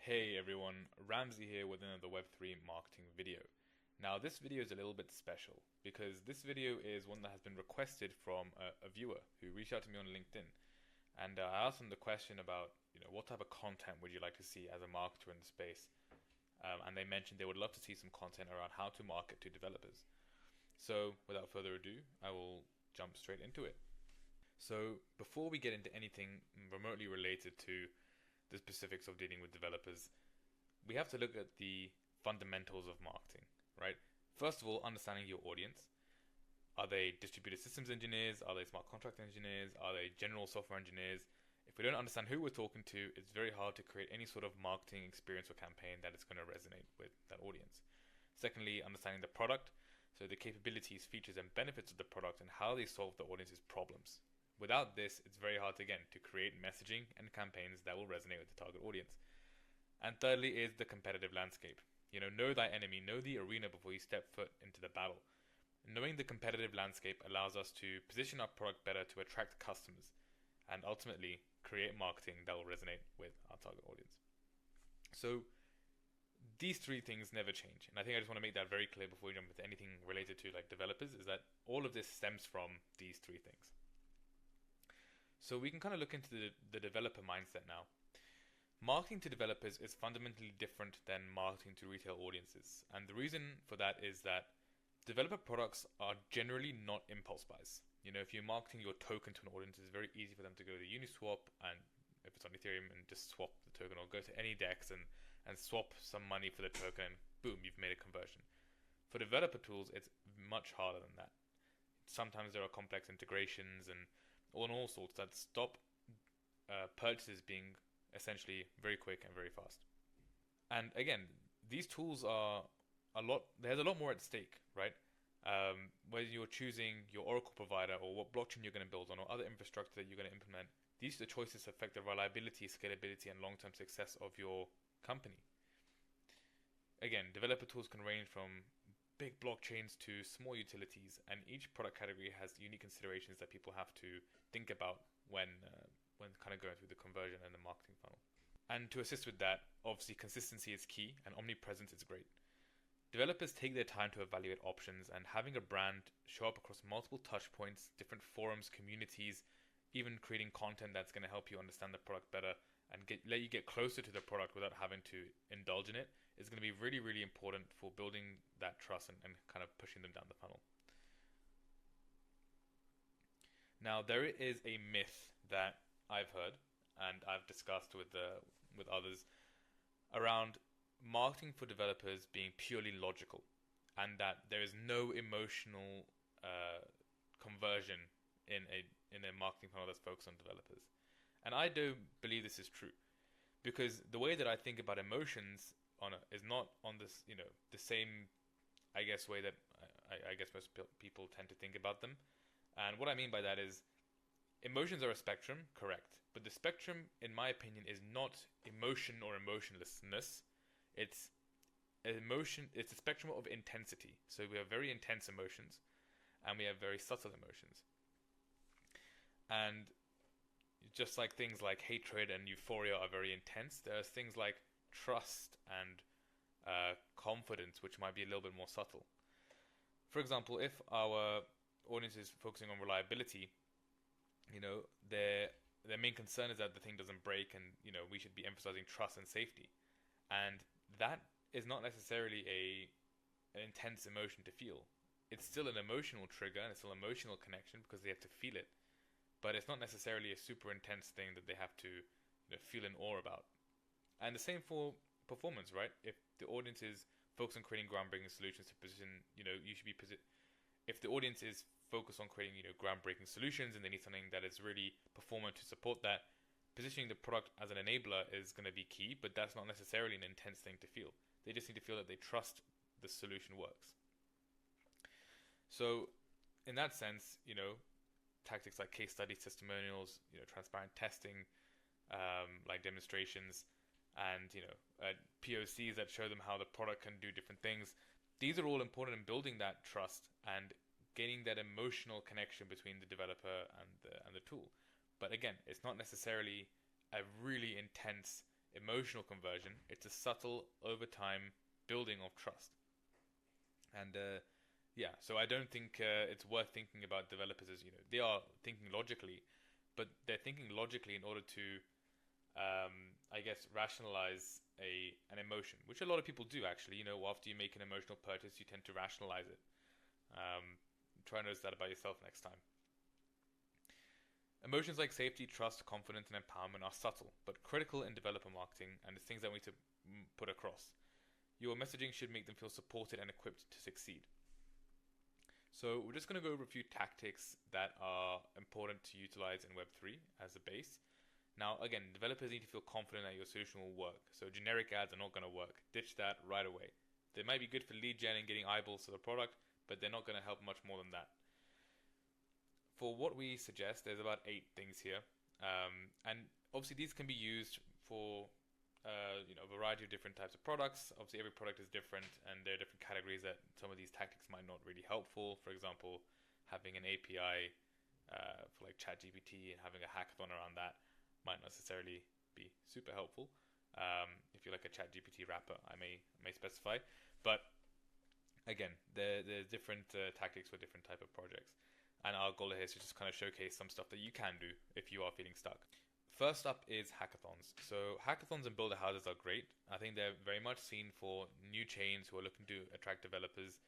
Hey everyone, Ramsey here with another Web3 marketing video. Now this video is a little bit special because this video is one that has been requested from a viewer who reached out to me on LinkedIn, and I asked them the question about what type of content would you like to see as a marketer in the space, and they mentioned they would love to see some content around how to market to developers. So without further ado, I will jump straight into it. So before we get into anything remotely related to the specifics of dealing with developers, we have to look at the fundamentals of marketing, right? First of all, understanding your audience. Are they distributed systems engineers? Are they smart contract engineers? Are they general software engineers? If we don't understand who we're talking to, it's very hard to create any sort of marketing experience or campaign that is going to resonate with that audience. Secondly, understanding the product, so the capabilities, features, and benefits of the product and how they solve the audience's problems. Without this, it's very hard, again, to create messaging and campaigns that will resonate with the target audience. And thirdly is the competitive landscape. Know thy enemy, know the arena before you step foot into the battle. Knowing the competitive landscape allows us to position our product better to attract customers and ultimately create marketing that will resonate with our target audience. So these three things never change. And I think I just want to make that very clear before we jump into anything related to developers, is that all of this stems from these three things. So we can kind of look into the developer mindset now. Marketing to developers is fundamentally different than marketing to retail audiences. And the reason for that is that developer products are generally not impulse buys. If you're marketing your token to an audience, it's very easy for them to go to Uniswap, and if it's on Ethereum, and just swap the token, or go to any DEX and swap some money for the token, and boom, you've made a conversion. For developer tools, it's much harder than that. Sometimes there are complex integrations and all sorts that stop purchases being essentially very quick and very fast. And again, these tools are there's a lot more at stake, right? Whether you're choosing your Oracle provider or what blockchain you're going to build on or other infrastructure that you're going to implement, these choices affect the reliability, scalability, and long-term success of your company. Again, developer tools can range from big blockchains to small utilities, and each product category has unique considerations that people have to think about when kind of going through the conversion and the marketing funnel. And to assist with that, obviously consistency is key, and omnipresence is great. Developers take their time to evaluate options, and having a brand show up across multiple touch points, different forums, communities, even creating content that's going to help you understand the product better and let you get closer to the product without having to indulge in it, is going to be really, really important for building that trust and kind of pushing them down the funnel. Now, there is a myth that I've heard and I've discussed with others around marketing for developers being purely logical, and that there is no emotional conversion in a marketing funnel that's focused on developers. And I don't believe this is true, because the way that I think about emotions is not on this, the same, I guess, way that I guess most people tend to think about them. And what I mean by that is, emotions are a spectrum, correct, but the spectrum, in my opinion, is not emotion or emotionlessness. It's emotion. It's a spectrum of intensity. So we have very intense emotions, and we have very subtle emotions. And just like things like hatred and euphoria are very intense, there's things like trust and confidence, which might be a little bit more subtle. For example, if our audience is focusing on reliability, their main concern is that the thing doesn't break, and we should be emphasizing trust and safety. And that is not necessarily an intense emotion to feel. It's still an emotional trigger, and it's still an emotional connection because they have to feel it. But it's not necessarily a super intense thing that they have to feel in awe about. And the same for performance, right? If the audience is focused on creating groundbreaking solutions to position, you should be if the audience is focused on creating, groundbreaking solutions, and they need something that is really performant to support that, positioning the product as an enabler is going to be key, but that's not necessarily an intense thing to feel. They just need to feel that they trust the solution works. So in that sense, tactics like case studies, testimonials, transparent testing, like demonstrations, and POCs that show them how the product can do different things. These are all important in building that trust and gaining that emotional connection between the developer and the tool. But again, it's not necessarily a really intense emotional conversion. It's a subtle, over time building of trust. And yeah, so I don't think it's worth thinking about developers as, they are thinking logically, but they're thinking logically in order to, I guess, rationalize an emotion, which a lot of people do actually. After you make an emotional purchase, you tend to rationalize it. Try and notice that about yourself next time. Emotions like safety, trust, confidence, and empowerment are subtle, but critical in developer marketing, and it's things that we need to put across. Your messaging should make them feel supported and equipped to succeed. So we're just going to go over a few tactics that are important to utilize in Web3 as a base. Now, again, developers need to feel confident that your solution will work. So generic ads are not going to work. Ditch that right away. They might be good for lead gen and getting eyeballs to the product, but they're not going to help much more than that. For what we suggest, there's about 8 things here. And obviously these can be used for a variety of different types of products. Obviously every product is different, and there are different categories that some of these tactics might not really helpful. For example, having an API for like ChatGPT and having a hackathon around that might not necessarily be super helpful. If you're like a ChatGPT wrapper, I may specify. But again, there's different tactics for different type of projects. And our goal here is to just kind of showcase some stuff that you can do if you are feeling stuck. First up is hackathons. So hackathons and builder houses are great. I think they're very much seen for new chains who are looking to attract developers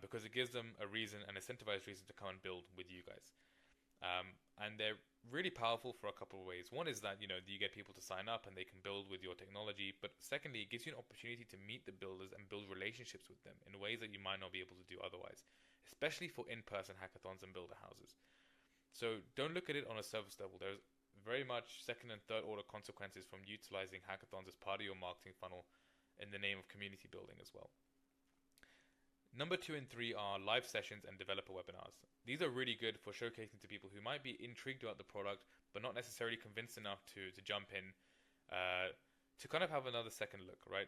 because it gives them a reason, an incentivized reason to come and build with you guys. And they're really powerful for a couple of ways. One is that, you get people to sign up and they can build with your technology. But secondly, it gives you an opportunity to meet the builders and build relationships with them in ways that you might not be able to do otherwise, especially for in-person hackathons and builder houses. So don't look at it on a surface level. There's very much second and third order consequences from utilizing hackathons as part of your marketing funnel in the name of community building as well. Number 2 and 3 are live sessions and developer webinars. These are really good for showcasing to people who might be intrigued about the product but not necessarily convinced enough to jump in, to kind of have another second look, right?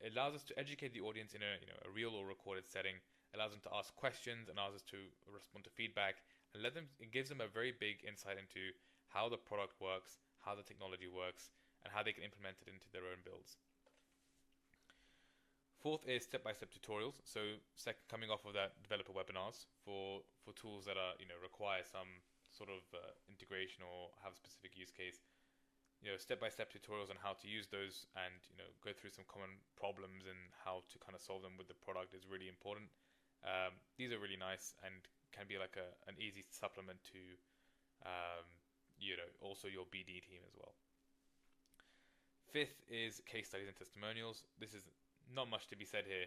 It allows us to educate the audience in a real or recorded setting. It allows them to ask questions, allows us to respond to feedback, and it gives them a very big insight into how the product works, how the technology works, and how they can implement it into their own builds. Fourth is step-by-step tutorials. So coming off of that, developer webinars for tools that are require some sort of integration or have a specific use case. Step-by-step tutorials on how to use those and go through some common problems and how to kind of solve them with the product is really important. These are really nice and can be like an easy supplement to also your BD team as well. Fifth is case studies and testimonials. This is not much to be said here.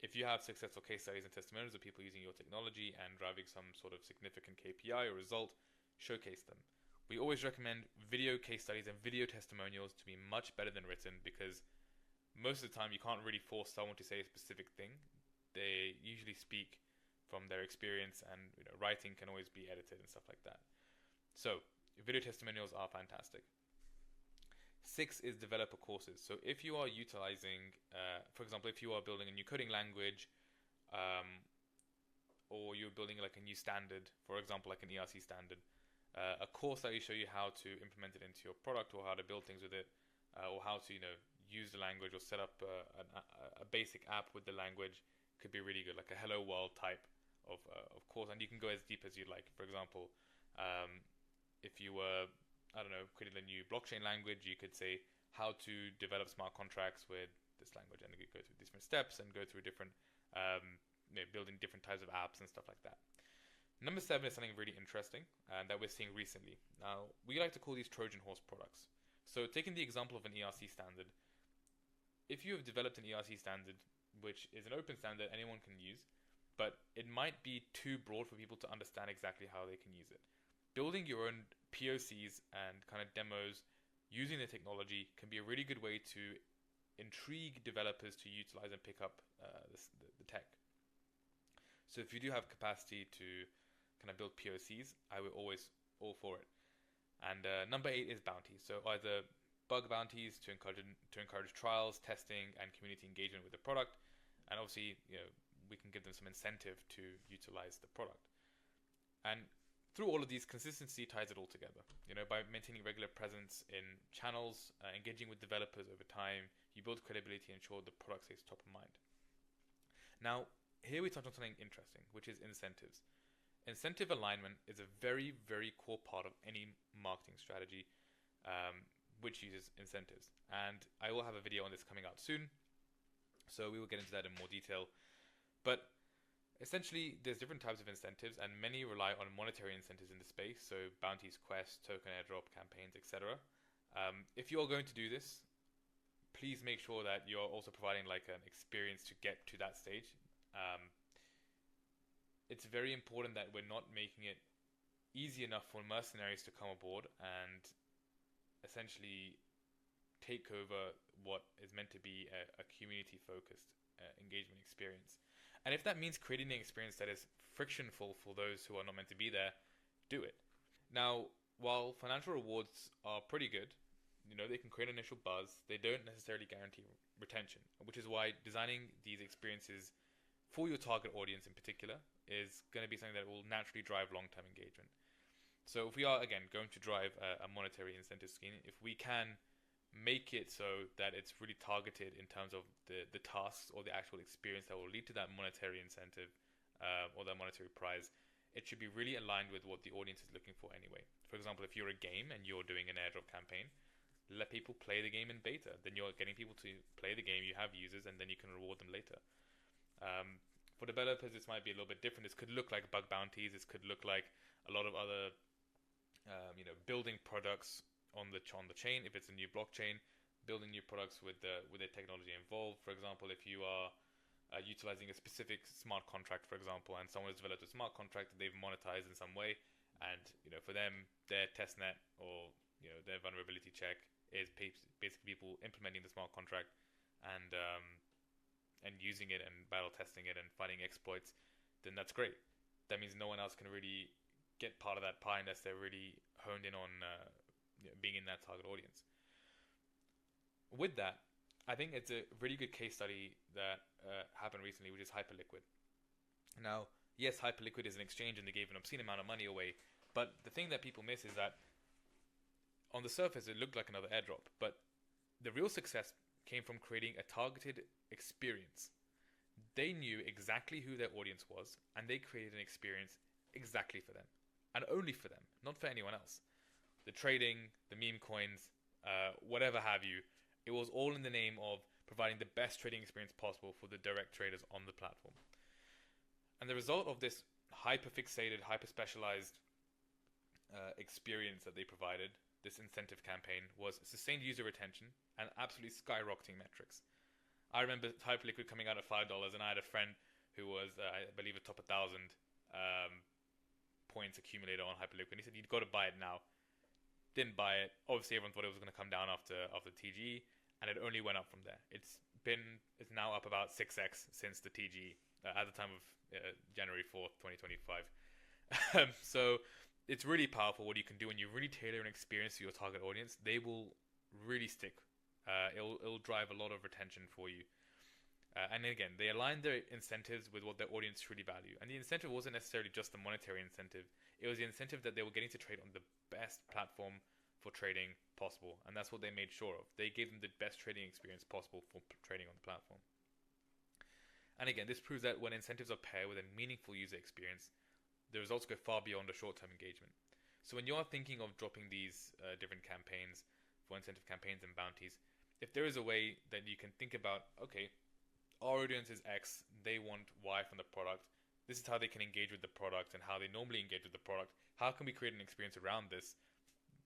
If you have successful case studies and testimonials of people using your technology and driving some sort of significant KPI or result, showcase them. We always recommend video case studies and video testimonials to be much better than written, because most of the time you can't really force someone to say a specific thing. They usually speak from their experience, and writing can always be edited and stuff like that. So video testimonials are fantastic. 6 is developer courses. So if you are utilizing, for example, if you are building a new coding language, or you're building like a new standard, for example, like an ERC standard, a course that will show you how to implement it into your product, or how to build things with it, or how to use the language or set up a basic app with the language, could be really good, like a hello world type of course. And you can go as deep as you'd like. For example, if you were creating a new blockchain language, you could say how to develop smart contracts with this language, and you go through different steps and go through different building different types of apps and stuff like that. Number 7 is something really interesting that we're seeing recently. Now, we like to call these Trojan horse products. So taking the example of an ERC standard, if you have developed an ERC standard, which is an open standard anyone can use, but it might be too broad for people to understand exactly how they can use it. Building your own POCs and kind of demos using the technology can be a really good way to intrigue developers to utilize and pick up the tech. So if you do have capacity to kind of build POCs, I would always all for it. And number 8 is bounties. So either bug bounties to encourage trials, testing, and community engagement with the product. And obviously, we can give them some incentive to utilize the product. And through all of these, consistency ties it all together. By maintaining regular presence in channels, engaging with developers over time, you build credibility and ensure the product stays top of mind. Now, here we touch on something interesting, which is incentives. Incentive alignment is a very, very core part of any marketing strategy, which uses incentives. And I will have a video on this coming out soon, so we will get into that in more detail. But essentially, there's different types of incentives, and many rely on monetary incentives in the space, so bounties, quests, token airdrop, campaigns, etc. If you're going to do this, please make sure that you're also providing like an experience to get to that stage. It's very important that we're not making it easy enough for mercenaries to come aboard and essentially take over what is meant to be a community-focused engagement experience. And if that means creating an experience that is frictionful for those who are not meant to be there, do it. Now, while financial rewards are pretty good, they can create initial buzz, they don't necessarily guarantee retention, which is why designing these experiences for your target audience in particular is going to be something that will naturally drive long-term engagement. So if we are, again, going to drive a monetary incentive scheme, if we can make it so that it's really targeted in terms of the tasks or the actual experience that will lead to that monetary incentive or that monetary prize, it should be really aligned with what the audience is looking for anyway. For example, if you're a game and you're doing an airdrop campaign, let people play the game in beta. Then you're getting people to play the game, you have users, and then you can reward them later. For developers, this might be a little bit different. This could look like bug bounties. This could look like a lot of other, building products on the chain. If it's a new blockchain, building new products with the technology involved. For example, if you are utilizing a specific smart contract, for example, and someone has developed a smart contract that they've monetized in some way, and for them, their testnet or their vulnerability check is basically people implementing the smart contract and using it and battle testing it and finding exploits, then that's great. That means no one else can really get part of that pie unless they're really honed in on being in that target audience. With that, I think it's a really good case study that happened recently, which is Hyperliquid. Now, yes, Hyperliquid is an exchange and they gave an obscene amount of money away, but the thing that people miss is that on the surface it looked like another airdrop, but the real success came from creating a targeted experience. They knew exactly who their audience was, and they created an experience exactly for them, and only for them, not for anyone else. The trading, the meme coins, whatever have you, it was all in the name of providing the best trading experience possible for the direct traders on the platform. And the result of this hyper-fixated, hyper-specialized experience that they provided, this incentive campaign, was sustained user retention and absolutely skyrocketing metrics. I remember Hyperliquid coming out at $5, and I had a friend who was, I believe, a top 1,000 points accumulator on Hyperliquid. And he said, "You've got to buy it now." Didn't buy it. Obviously, everyone thought it was going to come down after TGE, and it only went up from there. It's now up about 6x since the TGE at the time of January 4th, 2025. So it's really powerful what you can do when you really tailor an experience to your target audience. They will really stick. It'll drive a lot of retention for you. And again, they align their incentives with what their audience truly value. And the incentive wasn't necessarily just the monetary incentive. It was the incentive that they were getting to trade on the best platform for trading possible. And that's what they made sure of. They gave them the best trading experience possible for trading on the platform. And again, this proves that when incentives are paired with a meaningful user experience, the results go far beyond a short-term engagement. So when you're thinking of dropping these different campaigns for incentive campaigns and bounties, if there is a way that you can think about, okay, our audience is X, they want Y from the product, this is how they can engage with the product and how they normally engage with the product, how can we create an experience around this?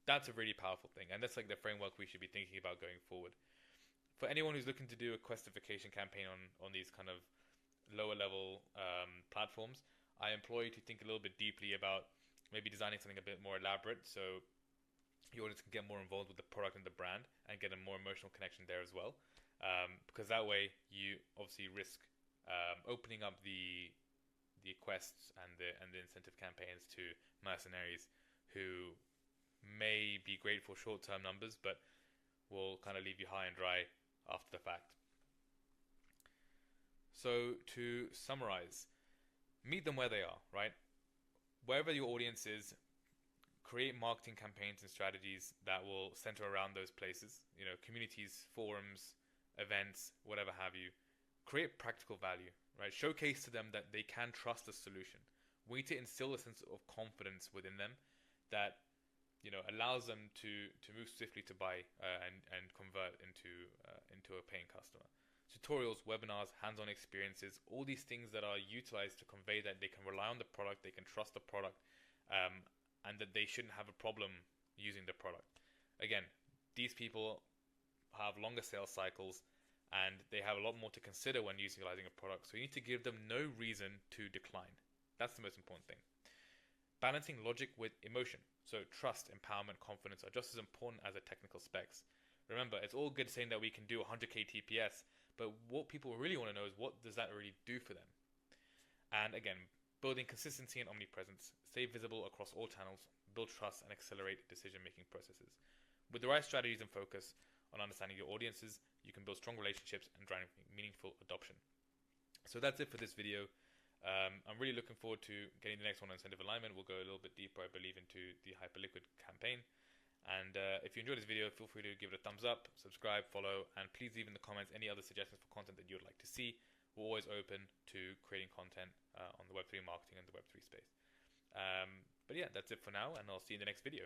That's a really powerful thing, and that's like the framework we should be thinking about going forward. For anyone who's looking to do a questification campaign on these kind of lower level platforms, I implore you to think a little bit deeply about maybe designing something a bit more elaborate so your audience can get more involved with the product and the brand and get a more emotional connection there as well. Because that way you obviously risk opening up the quests and the incentive campaigns to mercenaries who may be great for short-term numbers but will kind of leave you high and dry after the fact. So to summarize, meet them where they are, right? wherever your audience is, create marketing campaigns and strategies that will center around those places, communities, forums, events, whatever have you. Create practical value, right? Showcase to them that they can trust the solution. We need to instill a sense of confidence within them that allows them to move swiftly to buy and convert into a paying customer. Tutorials, webinars, hands-on experiences, all these things that are utilized to convey that they can rely on the product, they can trust the product, and that they shouldn't have a problem using the product. Again, these people have longer sales cycles and they have a lot more to consider when utilizing a product. So you need to give them no reason to decline. That's the most important thing. Balancing logic with emotion. So trust, empowerment, confidence are just as important as the technical specs. Remember, it's all good saying that we can do 100k TPS, but what people really want to know is what does that really do for them? And again, building consistency and omnipresence, stay visible across all channels, build trust and accelerate decision-making processes. With the right strategies and focus on understanding your audiences, you can build strong relationships and drive meaningful adoption. So that's it for this video. I'm really looking forward to getting the next one on incentive alignment. We'll go a little bit deeper, I believe, into the Hyperliquid campaign. And if you enjoyed this video, feel free to give it a thumbs up, subscribe, follow, and please leave in the comments any other suggestions for content that you would like to see. We're always open to creating content on the Web3 marketing and the Web3 space. But yeah, that's it for now, and I'll see you in the next video.